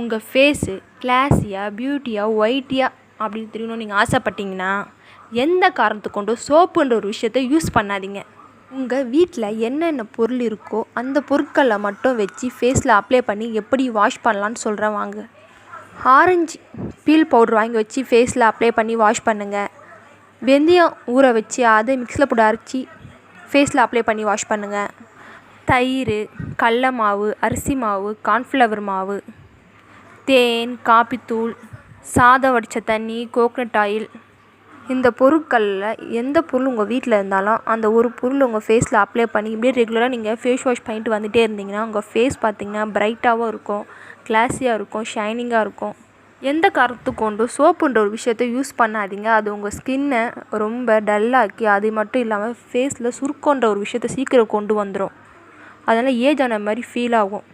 உங்கள் ஃபேஸு கிளாஸியாக பியூட்டியாக ஒயிட்டியாக அப்படின்னு தெரியணும்னு நீங்கள் ஆசைப்பட்டீங்கன்னா எந்த காரணத்துக்கு கொண்டும் சோப்புன்ற ஒரு விஷயத்த யூஸ் பண்ணாதீங்க. உங்கள் வீட்டில் என்னென்ன பொருள் இருக்கோ அந்த பொருட்களை மட்டும் வச்சு ஃபேஸில் அப்ளை பண்ணி எப்படி வாஷ் பண்ணலான்னு சொல்கிறேன் வாங்க. ஆரஞ்சு பீல் பவுட்ரு வாங்கி வச்சு ஃபேஸில் அப்ளை பண்ணி வாஷ் பண்ணுங்கள். வெந்தயம் ஊற வச்சு அதை மிக்ஸில் போட்டு அரைச்சி ஃபேஸில் அப்ளை பண்ணி வாஷ் பண்ணுங்கள். தயிர், கடல மாவு, அரிசி மாவு, கார்ன்ஃப்ளவர் மாவு, தேன், காப்பித்தூள், சாதம் வடித்த தண்ணி, கோகனட் ஆயில், இந்த பொருட்களில் எந்த பொருள் உங்கள் வீட்டில் இருந்தாலும் அந்த ஒரு பொருள் உங்கள் ஃபேஸில் அப்ளை பண்ணி இப்படியே ரெகுலராக நீங்கள் ஃபேஸ் வாஷ் பண்ணிட்டு வந்துகிட்டே இருந்தீங்கன்னா உங்கள் ஃபேஸ் பார்த்திங்கன்னா பிரைட்டாகவும் இருக்கும், கிளாஸியாக இருக்கும், ஷைனிங்காக இருக்கும். எந்த காரணத்துக்கு கொண்டும் சோப்புன்ற ஒரு விஷயத்த யூஸ் பண்ணாதீங்க. அது உங்கள் ஸ்கின்னை ரொம்ப டல்லாக்கி அது மட்டும் இல்லாமல் ஃபேஸில் சுருக்கன்ற ஒரு விஷயத்த சீக்கிரம் கொண்டு வந்துடும். அதனால் ஏஜ் ஆன மாதிரி ஃபீல் ஆகும்.